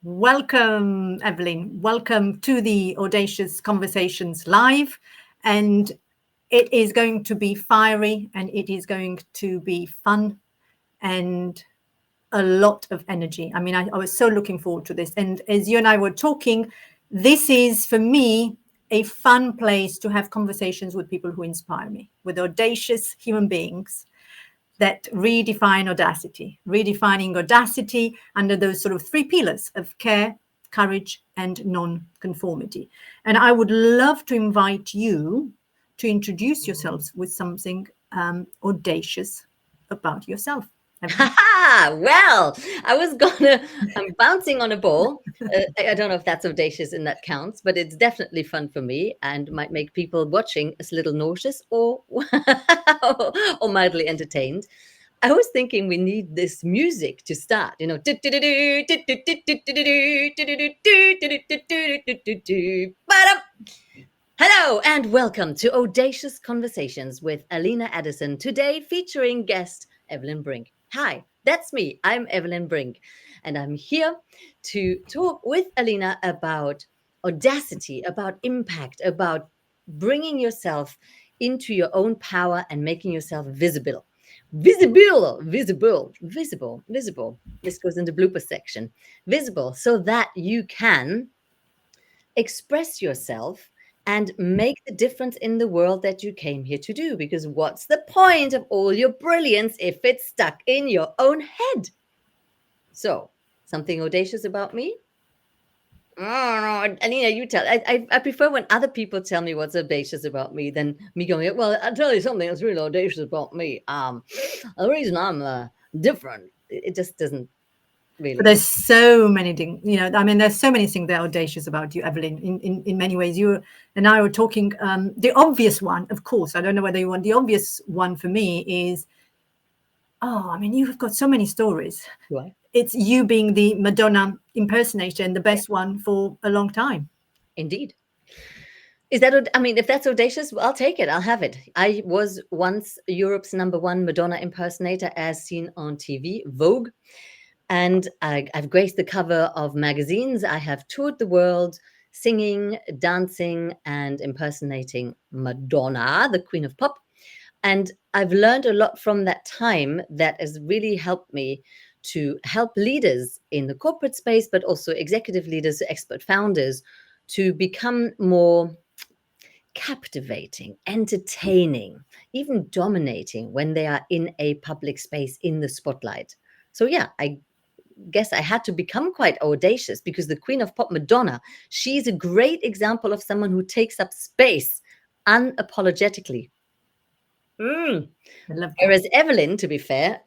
Welcome, Evelyn. Welcome to the Audacious Conversations live. And it is going to be fiery and it is going to be fun and a lot of energy. I mean, I was so looking forward to this. And as you and I were talking, this is for me a fun place to have conversations with people who inspire me, with audacious human beings that redefine audacity, redefining audacity under those sort of three pillars of care, courage, and non-conformity. And I would love to invite you to introduce yourselves with something audacious about yourself. Well, I'm bouncing on a ball. I don't know if that's audacious and that counts, but it's definitely fun for me and might make people watching a little nauseous or mildly entertained. I was thinking we need this music to start, Hello and welcome to Audacious Conversations with Alina Addison, today featuring guest Evelyn Brink. Hi, that's me. I'm Evelyn Brink, and I'm here to talk with Alina about audacity, about impact, about bringing yourself into your own power and making yourself visible. Visible. This goes in the blooper section. Visible, so that you can express yourself and make the difference in the world that you came here to do. Because what's the point of all your brilliance if it's stuck in your own head? So, something audacious about me? Alina, you tell. I prefer when other people tell me what's audacious about me than me going, well, I'll tell you something that's really audacious about me. The reason I'm different, it just doesn't really. But there's so many things, there's so many things that are audacious about you, Evelyn, in many ways. You and I were talking, the obvious one, of course, I don't know whether you want the obvious one for me is, you've got so many stories. Do I? It's you being the Madonna impersonator and the best one for a long time. Indeed. Is that, if that's audacious, I'll take it. I'll have it. I was once Europe's #1 Madonna impersonator as seen on TV, Vogue. And I've graced the cover of magazines. I have toured the world singing, dancing, and impersonating Madonna, the Queen of Pop. And I've learned a lot from that time that has really helped me to help leaders in the corporate space, but also executive leaders, expert founders, to become more captivating, entertaining, even dominating when they are in a public space in the spotlight. So yeah, I guess I had to become quite audacious because the Queen of Pop, Madonna, she's a great example of someone who takes up space unapologetically. Whereas Evelyn, to be fair,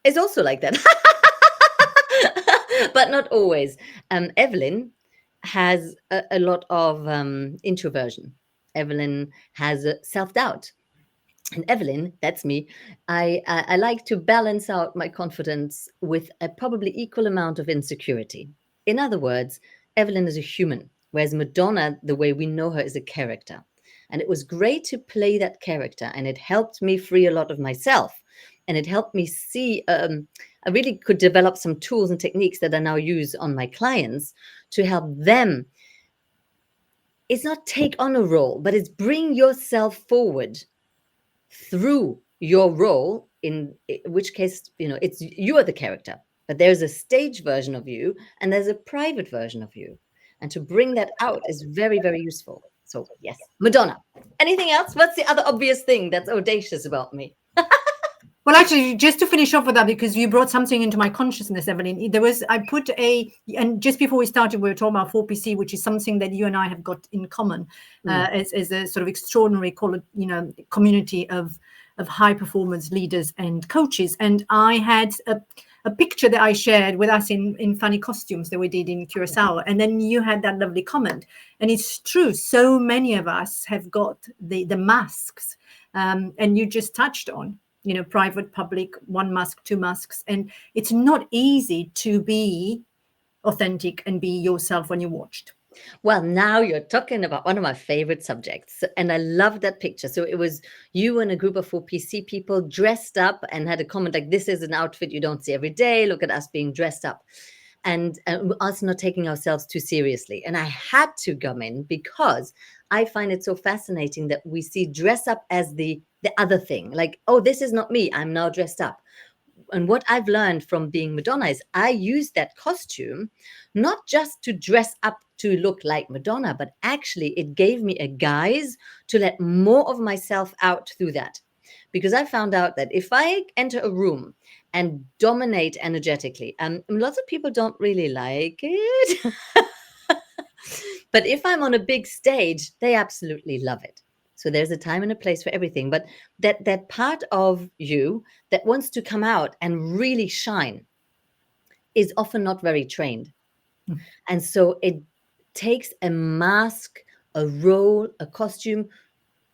is also like that. But not always. Evelyn has a lot of introversion. Evelyn has self-doubt. And Evelyn, that's me. I like to balance out my confidence with a probably equal amount of insecurity. In other words, Evelyn is a human, whereas Madonna, the way we know her, is a character. And it was great to play that character, and it helped me free a lot of myself. And it helped me see, I really could develop some tools and techniques that I now use on my clients to help them. It's not take on a role, but it's bring yourself forward through your role, in which case, it's you are the character, but there's a stage version of you and there's a private version of you. And to bring that out is very, very useful. So yes, Madonna. Anything else? What's the other obvious thing that's audacious about me? Well, actually, just to finish off with that, because you brought something into my consciousness, Evelyn, and just before we started, we were talking about 4PC, which is something that you and I have got in common as a sort of extraordinary, community of high performance leaders and coaches. And I had a picture that I shared with us in funny costumes that we did in Curacao. And then you had that lovely comment. And it's true. So many of us have got the masks, and you just touched on, private, public, one mask, two masks. And it's not easy to be authentic and be yourself when you're watched. Well, now you're talking about one of my favorite subjects. And I love that picture. So it was you and a group of 4PC people dressed up and had a comment like, this is an outfit you don't see every day. Look at us being dressed up. and us not taking ourselves too seriously. And I had to come in because I find it so fascinating that we see dress up as the other thing. Like, oh, this is not me. I'm now dressed up. And what I've learned from being Madonna is I use that costume not just to dress up to look like Madonna, but actually it gave me a guise to let more of myself out through that. Because I found out that if I enter a room and dominate energetically, lots of people don't really like it. But if I'm on a big stage, they absolutely love it. So there's a time and a place for everything. But that part of you that wants to come out and really shine is often not very trained. Mm. And so it takes a mask, a role, a costume,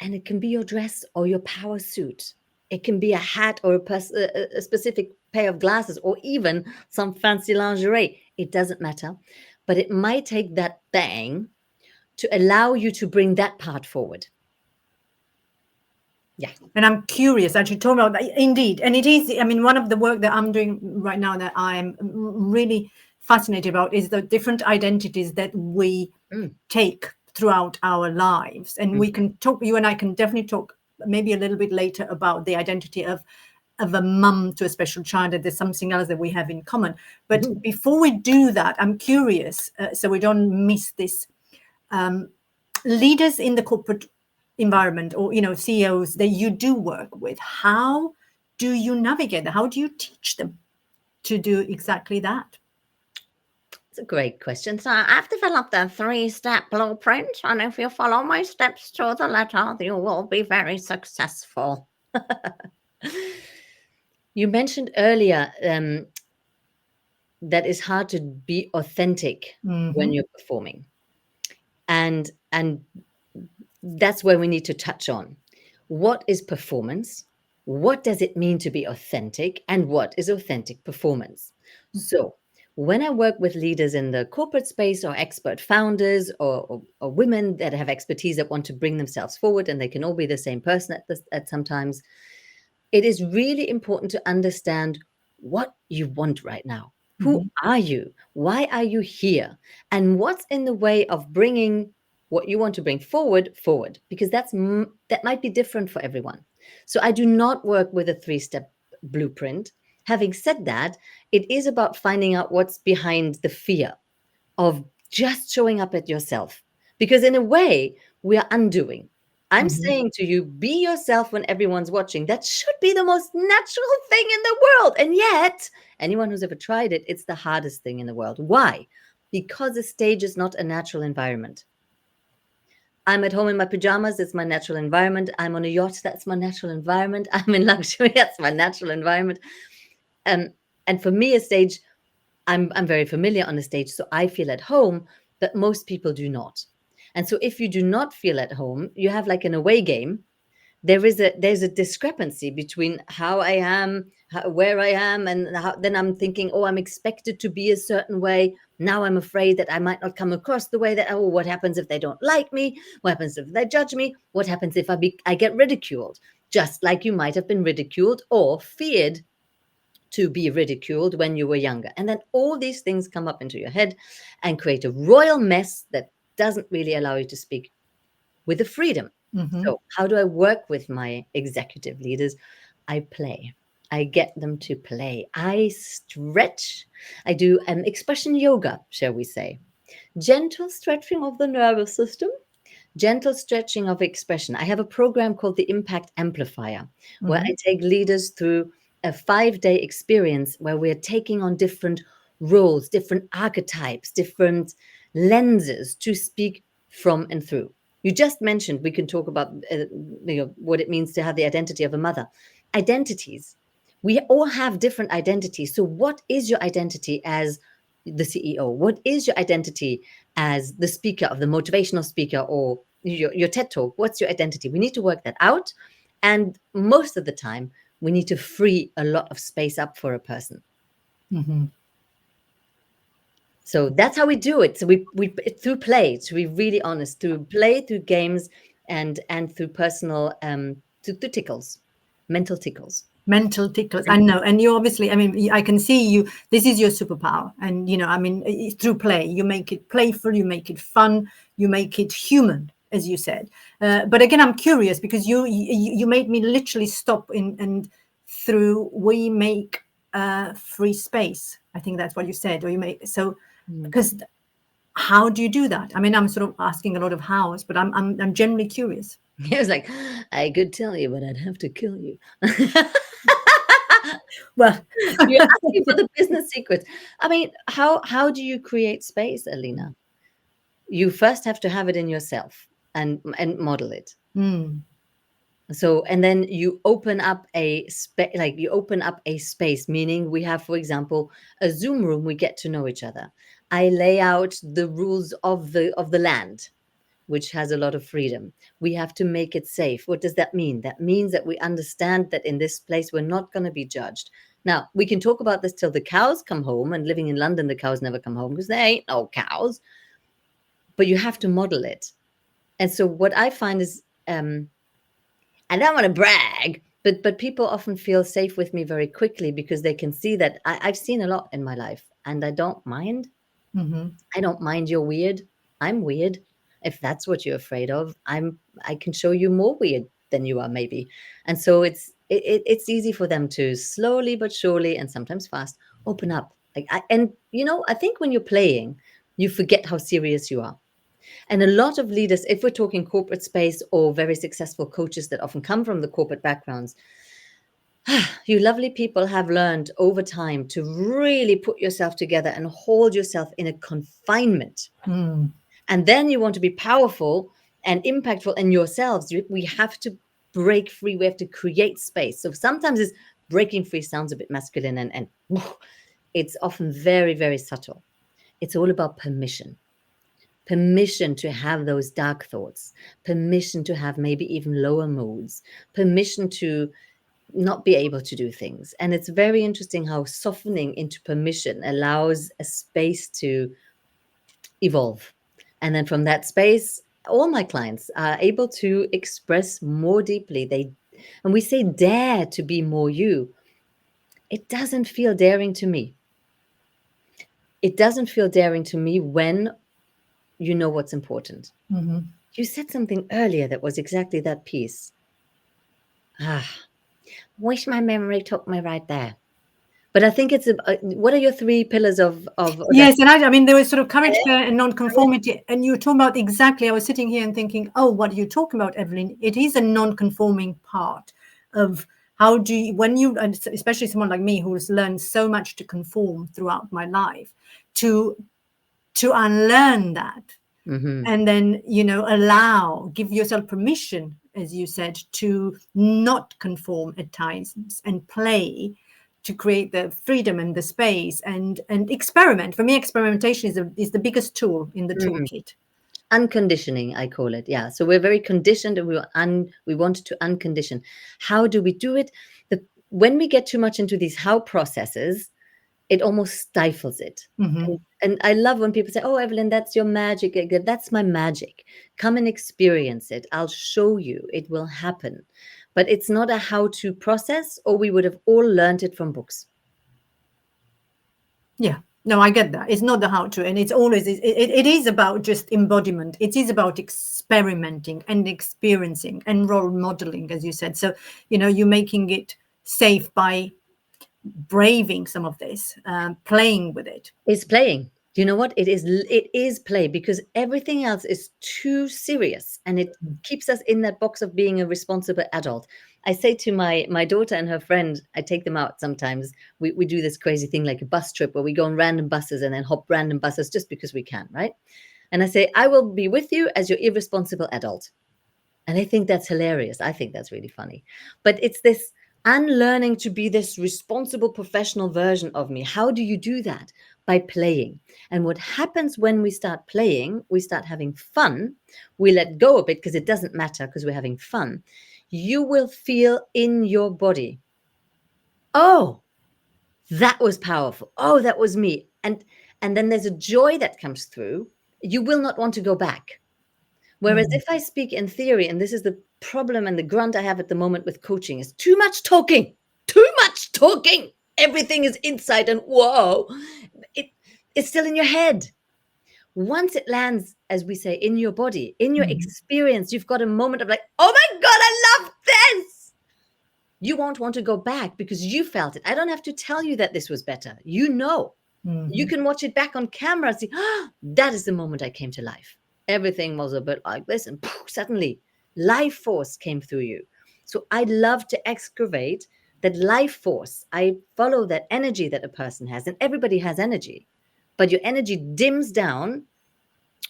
and it can be your dress or your power suit. It can be a hat or a specific pair of glasses or even some fancy lingerie. It doesn't matter. But it might take that bang to allow you to bring that part forward. Yeah. And I'm curious, as you told me about that, indeed. And it is, I mean, one of the work that I'm doing right now that I'm really fascinated about is the different identities that we take throughout our lives. And we can talk, you and I can definitely talk maybe a little bit later about the identity of a mum to a special child, that there's something else that we have in common. But before we do that, I'm curious, so we don't miss this, leaders in the corporate environment, or CEOs that you do work with, how do you navigate that? How do you teach them to do exactly that? It's a great question. So I've developed a 3-step blueprint, and if you follow my steps to the letter, you will be very successful. You mentioned earlier that it's hard to be authentic when you're performing. And that's where we need to touch on. What is performance? What does it mean to be authentic? And what is authentic performance? So when I work with leaders in the corporate space, or expert founders, or women that have expertise that want to bring themselves forward, and they can all be the same person at sometimes, it is really important to understand what you want right now. Who are you? Why are you here? And what's in the way of bringing what you want to bring forward? Because that might be different for everyone. So I do not work with a 3-step blueprint. Having said that, it is about finding out what's behind the fear of just showing up at yourself. Because in a way, we are undoing. I'm saying to you, be yourself when everyone's watching. That should be the most natural thing in the world. And yet, anyone who's ever tried it, it's the hardest thing in the world. Why? Because the stage is not a natural environment. I'm at home in my pajamas, it's my natural environment. I'm on a yacht, that's my natural environment. I'm in luxury, that's my natural environment. And for me, a stage, I'm very familiar on a stage, so I feel at home, but most people do not. And so if you do not feel at home, you have like an away game. There's a discrepancy between how I am, where I am, and then I'm thinking, oh, I'm expected to be a certain way. Now I'm afraid that I might not come across the way that, oh, what happens if they don't like me? What happens if they judge me? What happens if I get ridiculed? Just like you might have been ridiculed or feared to be ridiculed when you were younger. And then all these things come up into your head and create a royal mess that doesn't really allow you to speak with the freedom. So how do I work with my executive leaders? I play. I get them to play. I stretch. I do expression yoga, shall we say. Gentle stretching of the nervous system. Gentle stretching of expression. I have a program called the Impact Amplifier, where I take leaders through a 5-day experience where we're taking on different roles, different archetypes, different lenses to speak from and through. You just mentioned we can talk about what it means to have the identity of a mother. Identities. We all have different identities. So what is your identity as the CEO? What is your identity as the speaker, of the motivational speaker, or your TED Talk? What's your identity? We need to work that out. And most of the time, we need to free a lot of space up for a person. So that's how we do it. So we through play, to be really honest, through play, through games, and through personal, through tickles, mental tickles. mental ticklers. I know. And you obviously, I mean, I can see you, this is your superpower. And, you know, I mean, through play, you make it playful, you make it fun, you make it human, as you said. But again, I'm curious because you made me literally stop and through we make free space. I think that's what you said, or you make, so, because how do you do that? I mean, I'm sort of asking a lot of hows, but I'm generally curious. He was like, I could tell you, but I'd have to kill you. Well, You're asking for the business secrets. I mean, how do you create space, Alina? You first have to have it in yourself and model it. So, and then you open up a space, meaning we have, for example, a Zoom room, we get to know each other. I lay out the rules of the land, which has a lot of freedom. We have to make it safe. What does that mean? That means that we understand that in this place, we're not going to be judged. Now, we can talk about this till the cows come home, and living in London, the cows never come home because there ain't no cows. But you have to model it. And so what I find is, I don't want to brag, but people often feel safe with me very quickly because they can see that I've seen a lot in my life, and I don't mind. I don't mind you're weird. I'm weird. If that's what you're afraid of, I can show you more weird than you are, maybe. And so it's easy for them to slowly but surely, and sometimes fast, open up. And you know, I think when you're playing, you forget how serious you are. And a lot of leaders, if we're talking corporate space or very successful coaches that often come from the corporate backgrounds, you lovely people have learned over time to really put yourself together and hold yourself in a confinement. And then you want to be powerful and impactful in yourselves. We have to break free. We have to create space. So sometimes it's breaking free sounds a bit masculine, and it's often very, very subtle. It's all about permission. Permission to have those dark thoughts, permission to have maybe even lower moods, permission to not be able to do things. And it's very interesting how softening into permission allows a space to evolve. And then from that space, all my clients are able to express more deeply. And we say dare to be more you. It doesn't feel daring to me. It doesn't feel daring to me when you know what's important. You said something earlier that was exactly that piece. Wish my memory took me right there. But I think it's what are your 3 pillars of yes, and I mean there was sort of courage, fear, and non-conformity, and you were talking about exactly. I was sitting here and thinking, oh, what are you talking about, Evelyne? It is a non-conforming part of how do you, when you, especially someone like me who has learned so much to conform throughout my life, to unlearn that. And then, you know, give yourself permission, as you said, to not conform at times and play, to create the freedom and the space and experiment. For me, experimentation is the biggest tool in the toolkit. Unconditioning, I call it. Yeah. So we're very conditioned, and we want to uncondition. How do we do it? When we get too much into these how processes, it almost stifles it. And I love when people say, oh, Evelyn, that's your magic. That's my magic. Come and experience it. I'll show you. It will happen. But it's not a how-to process, or we would have all learned it from books. Yeah. No, I get that. It's not the how-to. And it's always, it is about just embodiment. It is about experimenting and experiencing and role modeling, as you said. So, you know, you're making it safe by braving some of this, playing with it. It's playing. Do you know what it is? It is play, because everything else is too serious, and it keeps us in that box of being a responsible adult. I say to my daughter and her friend, I take them out sometimes. We do this crazy thing like a bus trip where we go on random buses and then hop random buses just because we can, right? And I say, I will be with you as your irresponsible adult. And I think that's hilarious. I think that's really funny. But it's this unlearning to be this responsible professional version of me. How do you do that? By playing. And what happens when we start playing, we start having fun. We let go of it because it doesn't matter, because we're having fun. You will feel in your body, oh, that was powerful. Oh, that was me. And then there's a joy that comes through. You will not want to go back. Whereas if I speak in theory, and this is the problem and the grunt I have at the moment with coaching, is too much talking. too much talking. Everything is inside, and whoa, it's still in your head. Once it lands, as we say, in your body, in your experience, you've got a moment of like, oh my God, I love this. You won't want to go back because you felt it. I don't have to tell you that this was better. You know. You can watch it back on camera and see, that is the moment I came to life. Everything was a bit like this, and poof, suddenly life force came through you. So I love to excavate that life force. I follow that energy that a person has, and everybody has energy, but your energy dims down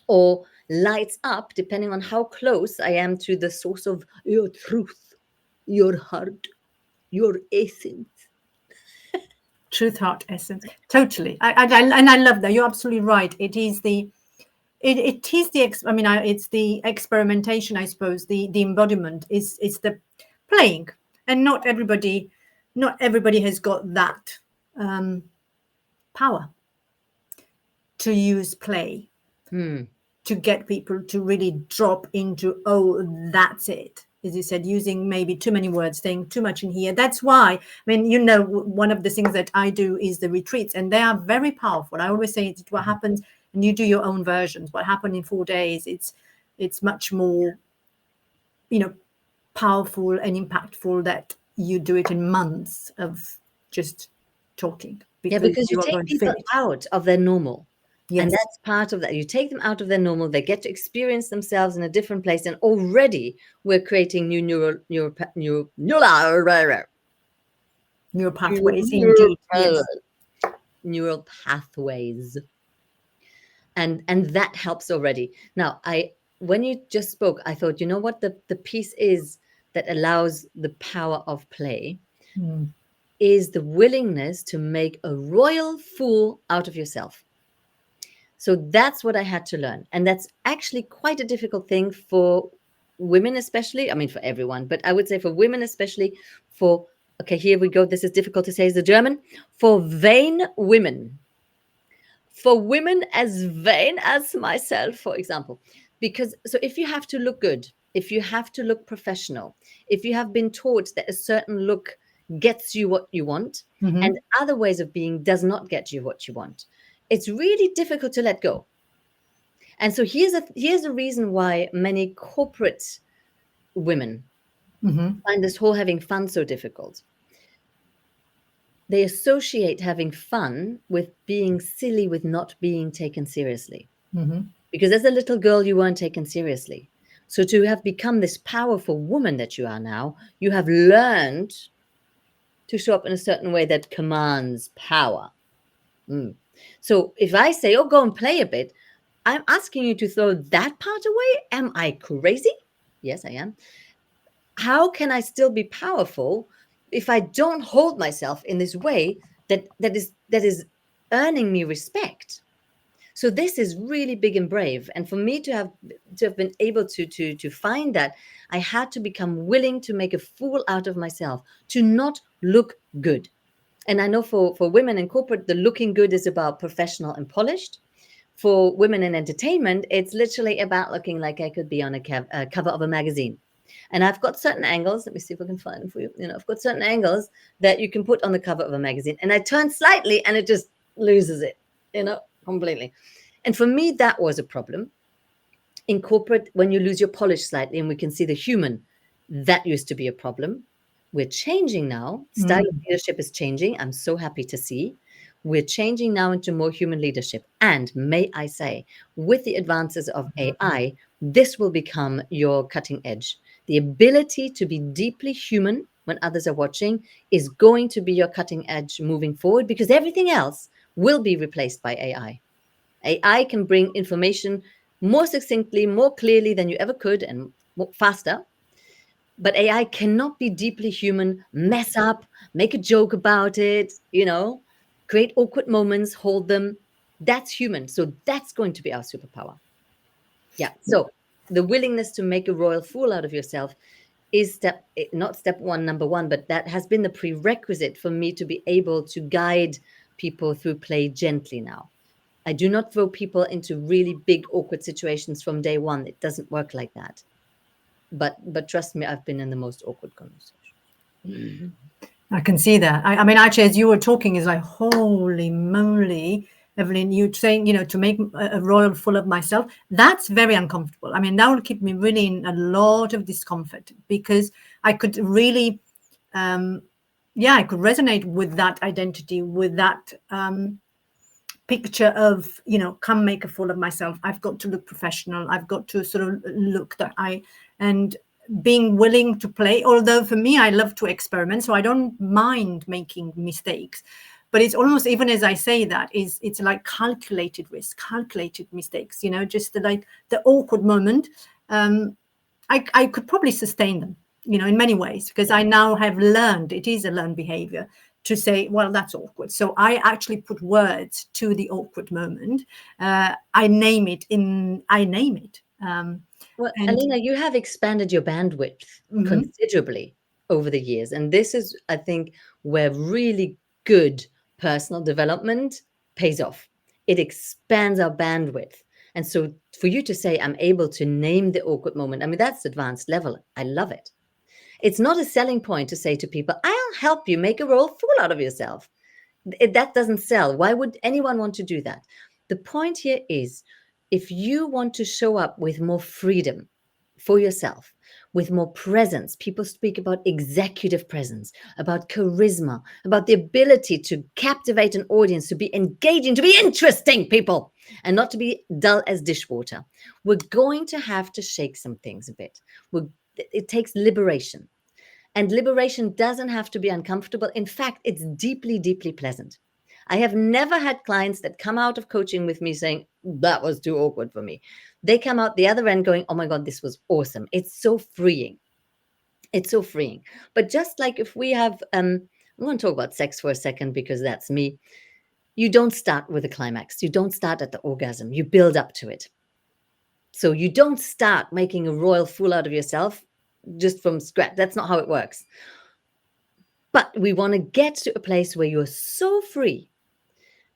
or lights up depending on how close I am to the source of your truth, your heart, your essence. Truth, heart, essence. Totally. I love that. You're absolutely right. It is the it's the experimentation, I suppose. The embodiment is the playing, and not everybody has got that power to use play to get people to really drop into, oh, that's it. As you said, using maybe too many words, saying too much in here. That's why, I mean, one of the things that I do is the retreats, and they are very powerful. I always say it's what happens, and you do your own versions. What happened in 4 days, it's much more, powerful and impactful that you do it in months of just talking. Because you take people out of their normal. Yes. And that's part of that. You take them out of their normal, they get to experience themselves in a different place. And already we're creating new neural pathways, indeed. Yes. Neural pathways. And that helps already. Now, when you just spoke, I thought, you know what the piece is that allows the power of play is the willingness to make a royal fool out of yourself. So that's what I had to learn. And that's actually quite a difficult thing for women, especially. I mean, for everyone, but I would say for women, especially okay, here we go. This is difficult to say as the German, for vain women. For women as vain as myself, for example. Because so if you have to look good, if you have to look professional, if you have been taught that a certain look gets you what you want, and other ways of being does not get you what you want, it's really difficult to let go. And so here's a reason why many corporate women find this whole having fun so difficult. They associate having fun with being silly, with not being taken seriously. Because as a little girl, you weren't taken seriously. So to have become this powerful woman that you are now, you have learned to show up in a certain way that commands power. So if I say, oh, go and play a bit, I'm asking you to throw that part away. Am I crazy? Yes, I am. How can I still be powerful if I don't hold myself in this way that is earning me respect? So this is really big and brave. And for me to have been able to find that, I had to become willing to make a fool out of myself, to not look good. And I know for women in corporate, the looking good is about professional and polished. For women in entertainment, it's literally about looking like I could be on a cover of a magazine. And I've got certain angles. Let me see if I can find them for you. I've got certain angles that you can put on the cover of a magazine. And I turn slightly and it just loses it, completely. And for me, that was a problem. In corporate, when you lose your polish slightly and we can see the human, that used to be a problem. We're changing now. Style of leadership is changing. I'm so happy to see. We're changing now into more human leadership. And may I say, with the advances of AI, this will become your cutting edge. The ability to be deeply human when others are watching is going to be your cutting edge moving forward, because everything else will be replaced by AI. AI can bring information more succinctly, more clearly than you ever could, and faster. But AI cannot be deeply human, mess up, make a joke about it, create awkward moments, hold them. That's human. So that's going to be our superpower. Yeah. So the willingness to make a royal fool out of yourself is not step one, number one, but that has been the prerequisite for me to be able to guide people through play gently now. I do not throw people into really big, awkward situations from day one. It doesn't work like that. But trust me, I've been in the most awkward conversations. I can see that. I mean, actually, as you were talking, is like, holy moly, Evelyn, you saying, to make a royal full of myself, that's very uncomfortable. I mean, that will keep me really in a lot of discomfort, because I could really, I could resonate with that identity, with that picture of, come make a fool of myself. I've got to look professional. I've got to sort of look that and being willing to play. Although for me, I love to experiment, so I don't mind making mistakes. But it's almost, even as I say that, it's like calculated risk, calculated mistakes. Just the awkward moment. I could probably sustain them, in many ways, because I now have learned, it is a learned behavior to say, well, that's awkward. So I actually put words to the awkward moment. I name it. Well, And Alina, you have expanded your bandwidth considerably over the years. And this is, I think, where really good personal development pays off. It expands our bandwidth. And so for you to say, I'm able to name the awkward moment, I mean, that's advanced level. I love it. It's not a selling point to say to people, I'll help you make a royal fool out of yourself. That doesn't sell. Why would anyone want to do that? The point here is, if you want to show up with more freedom for yourself, with more presence, people speak about executive presence, about charisma, about the ability to captivate an audience, to be engaging, to be interesting, people, and not to be dull as dishwater. We're going to have to shake some things a bit. It takes liberation. And liberation doesn't have to be uncomfortable. In fact, it's deeply, deeply pleasant. I have never had clients that come out of coaching with me saying, that was too awkward for me. They come out the other end going, oh my God, this was awesome. It's so freeing. It's so freeing. But just like if we have, I want to talk about sex for a second because that's me. You don't start with a climax. You don't start at the orgasm. You build up to it. So you don't start making a royal fool out of yourself just from scratch. That's not how it works. But we want to get to a place where you're so free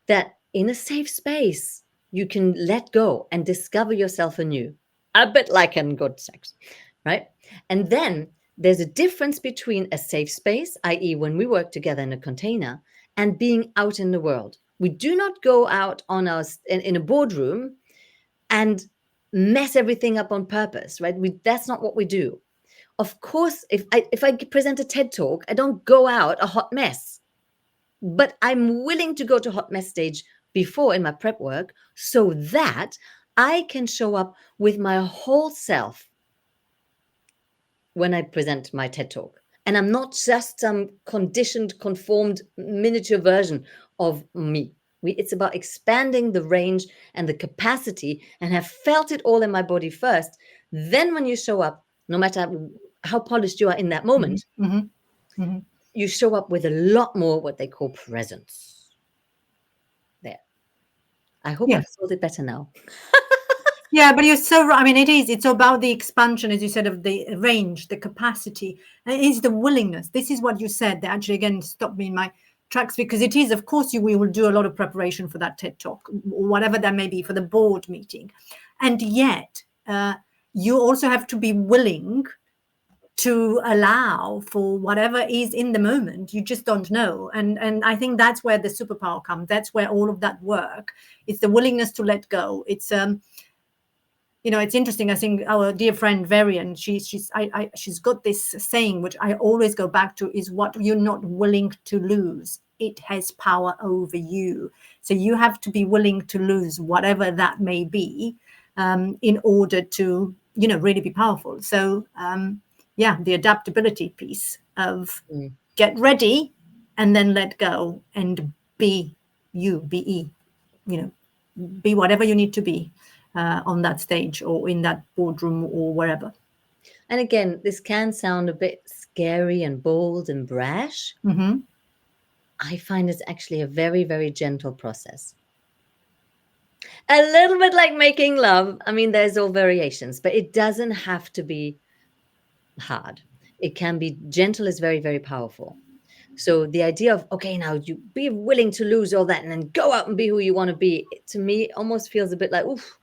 that in a safe space, you can let go and discover yourself anew, a bit like in good sex, right? And then there's a difference between a safe space, i.e., when we work together in a container, and being out in the world. We do not go out on in a boardroom and mess everything up on purpose, right? That's not what we do. Of course, if I present a TED talk, I don't go out a hot mess, but I'm willing to go to hot mess stage before in my prep work so that I can show up with my whole self when I present my TED talk. And I'm not just some conditioned, conformed miniature version of me. It's about expanding the range and the capacity and have felt it all in my body first. Then when you show up, no matter how polished you are in that moment, you show up with a lot more what they call presence. There. I hope I've sold it better now. Yeah, but you're so right. I mean, it's about the expansion, as you said, of the range, the capacity, and it is the willingness. This is what you said that actually, again, stopped me in my tracks, because it is, of course, we will do a lot of preparation for that TED talk, whatever that may be, for the board meeting. And yet, you also have to be willing to allow for whatever is in the moment. You just don't know. And I think that's where the superpower comes. That's where all of that work. It's the willingness to let go. It's it's interesting. I think our dear friend Varian, she's got this saying, which I always go back to, is what you're not willing to lose, it has power over you. So you have to be willing to lose whatever that may be, in order to, really be powerful. So, the adaptability piece of get ready and then let go and be you, be whatever you need to be. On that stage or in that boardroom or wherever. And again, this can sound a bit scary and bold and brash. I find it's actually a very, very gentle process. A little bit like making love. I mean, there's all variations, but it doesn't have to be hard. It can be gentle, is very, very powerful. So the idea of, okay, now you be willing to lose all that and then go out and be who you want to be, to me, almost feels a bit like, oof,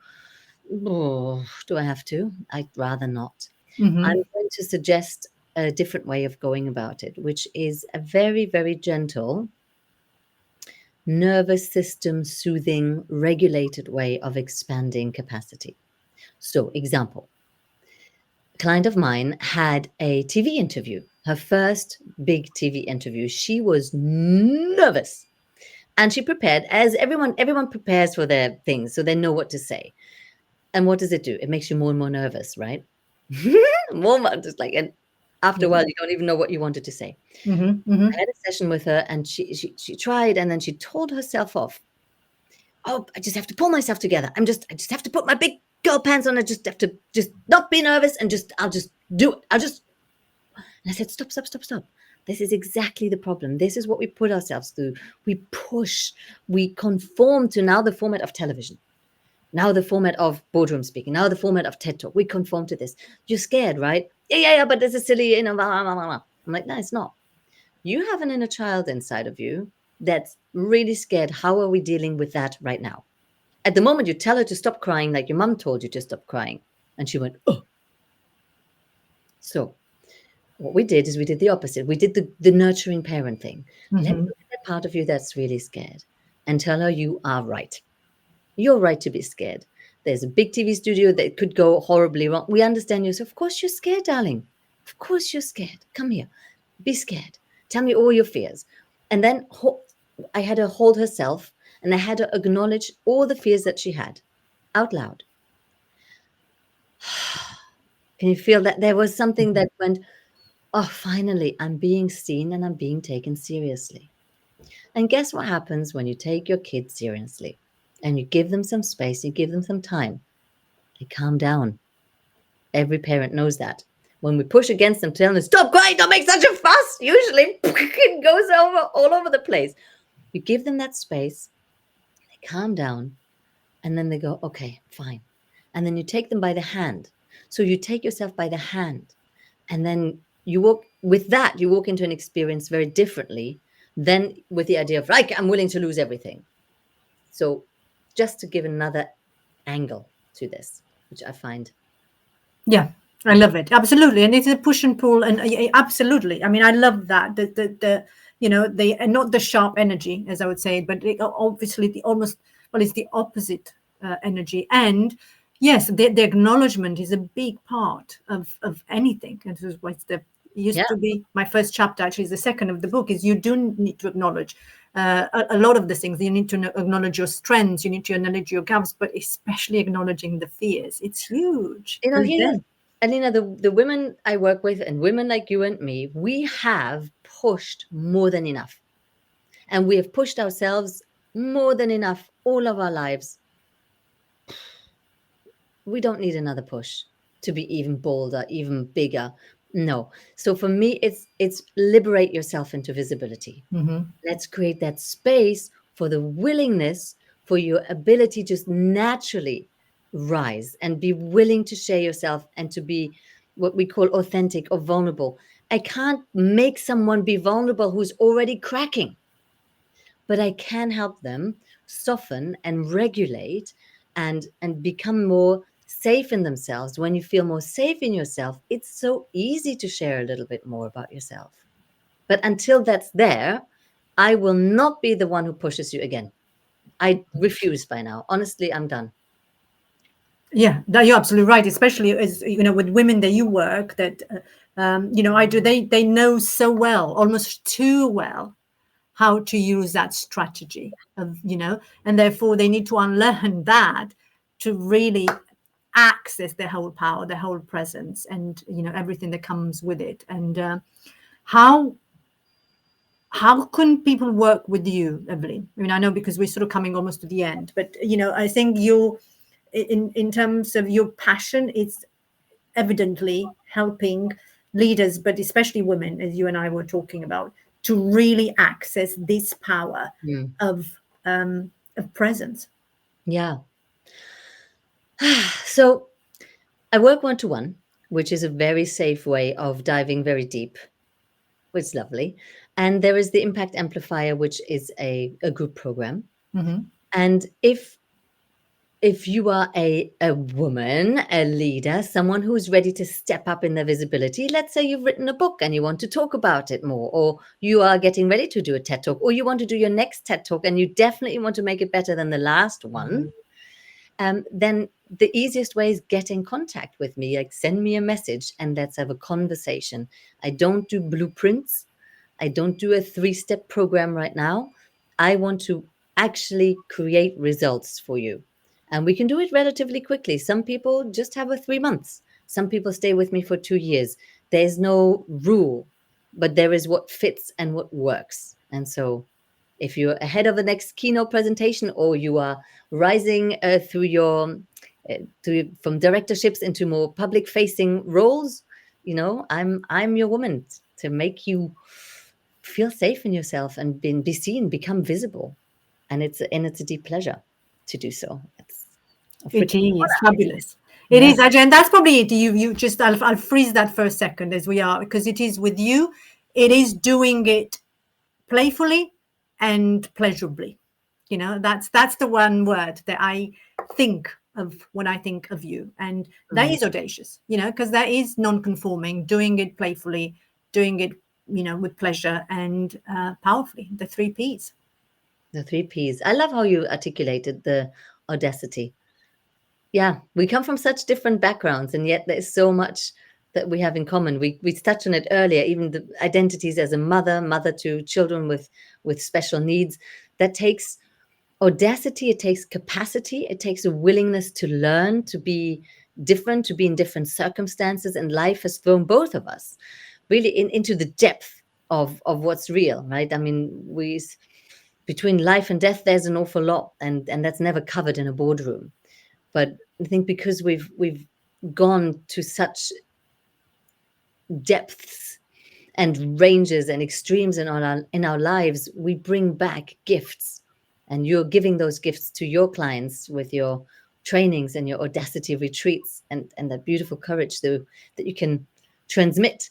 oh, do I have to? I'd rather not. I'm going to suggest a different way of going about it, which is a very, very gentle, nervous system soothing, regulated way of expanding capacity. So, example, a client of mine had a TV interview, her first big TV interview. She was nervous and she prepared, as everyone prepares for their things, so they know what to say. And what does it do? It makes you more and more nervous, right? Just like, and after a while, you don't even know what you wanted to say. I had a session with her, and she tried, and then she told herself off. Oh, I just have to pull myself together. I just have to put my big girl pants on. I just have to not be nervous, and I'll just do it. And I said, stop. This is exactly the problem. This is what we put ourselves through. We push, we conform to now the format of television, now the format of boardroom speaking, now the format of TED Talk. We conform to this. You're scared, right? Yeah, but this is silly. Blah, blah, blah, blah. I'm like, no, it's not. You have an inner child inside of you that's really scared. How are we dealing with that right now? At the moment, you tell her to stop crying like your mom told you to stop crying. And she went, oh. So what we did is we did the opposite. We did the nurturing parent thing. Let me look at that part of you that's really scared and tell her you are right. You're right to be scared. There's a big TV studio that could go horribly wrong. We understand you. So of course you're scared, darling. Of course you're scared. Come here. Be scared. Tell me all your fears. And then I had her hold herself, and I had her acknowledge all the fears that she had out loud. Can you feel that there was something that went, oh, finally, I'm being seen and I'm being taken seriously. And guess what happens when you take your kids seriously and you give them some space, you give them some time, they calm down. Every parent knows that. When we push against them, tell them, stop crying, don't make such a fuss, usually it goes all over the place. You give them that space, they calm down, and then they go, okay, fine. And then you take them by the hand. So you take yourself by the hand, and then you walk into an experience very differently than with the idea of, like, I'm willing to lose everything. So just to give another angle to this, which I find. Yeah, I love it. Absolutely. And it's a push and pull. And absolutely. I mean, I love that. The and not the sharp energy, as I would say, but obviously it's the opposite energy. And yes, the acknowledgement is a big part of anything. And this is what used to be my first chapter, actually, is the second of the book, is you do need to acknowledge a lot of the things. You need to acknowledge your strengths, you need to acknowledge your gaps, but especially acknowledging the fears. It's huge. Alina, the women I work with and women like you and me, we have pushed more than enough. And we have pushed ourselves more than enough all of our lives. We don't need another push to be even bolder, even bigger. No. So for me, it's liberate yourself into visibility. Let's create that space for the willingness, for your ability to just naturally rise and be willing to share yourself and to be what we call authentic or vulnerable. I can't make someone be vulnerable who's already cracking, but I can help them soften and regulate and become more safe in themselves. When you feel more safe in yourself, it's so easy to share a little bit more about yourself. But until that's there, I will not be the one who pushes you again. I refuse by now. Honestly, I'm done. Yeah, you're absolutely right. Especially as with women that you work, that I do. They know so well, almost too well, how to use that strategy of and therefore they need to unlearn that to really access their whole power, their whole presence, and everything that comes with it. And how can people work with you, Evelyne? I mean, I know because we're sort of coming almost to the end, but I think you, in terms of your passion, it's evidently helping leaders, but especially women, as you and I were talking about, to really access this power of presence. Yeah. So I work one-to-one, which is a very safe way of diving very deep, which is lovely. And there is the Impact Amplifier, which is a group program. And if if you are a woman, a leader, someone who's ready to step up in their visibility, let's say you've written a book and you want to talk about it more, or you are getting ready to do a TED Talk, or you want to do your next TED Talk and you definitely want to make it better than the last one, then the easiest way is get in contact with me. Like, send me a message and let's have a conversation. I don't do blueprints. I don't do a 3-step program right now. I want to actually create results for you. And we can do it relatively quickly. Some people just have a 3 months. Some people stay with me for 2 years. There's no rule, but there is what fits and what works. And so if you're ahead of the next keynote presentation, or you are rising through your from directorships into more public facing roles, I'm your woman to make you feel safe in yourself and be seen, become visible. And it's a deep pleasure to do so. It's a It freaking is honor. fabulous. It Yeah. is, Ajay, and that's probably it. You just, I'll freeze that for a second as we are, because it is with you. It is doing it playfully and pleasurably. That's the one word that I think of when I think of you, and that is audacious. Because that is non-conforming, doing it playfully, doing it, with pleasure and powerfully. The 3 Ps. The 3 Ps. I love how you articulated the audacity. Yeah, we come from such different backgrounds, and yet there's so much that we have in common. We touched on it earlier, even the identities as a mother to children with special needs. That takes audacity, it takes capacity, it takes a willingness to learn, to be different, to be in different circumstances, and life has thrown both of us really into the depth of what's real, right? I mean, between life and death, there's an awful lot, and that's never covered in a boardroom. But I think because we've gone to such depths and ranges and extremes in our lives, we bring back gifts, and you're giving those gifts to your clients with your trainings and your audacity retreats, and that beautiful courage that you can transmit.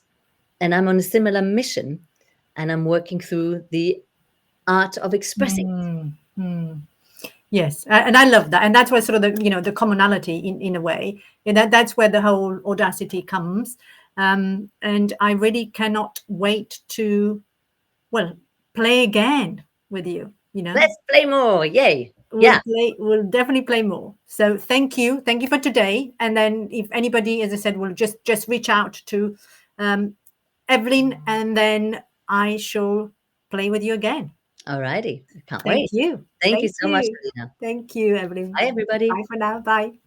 And I'm on a similar mission, and I'm working through the art of expressing. Yes, and I love that, and that's where sort of the commonality in a way. That's where the whole audacity comes, and I really cannot wait to, play again with you. Let's play more! Yay! We'll Yeah. play. We'll definitely play more. So thank you for today. And then if anybody, as I said, will just reach out to Evelyne, and then I shall play with you again. Alrighty. Can't Thank wait. you. Thank you Thank so much, you. Alina. Thank you, Evelyne. Bye, everybody. Bye for now. Bye.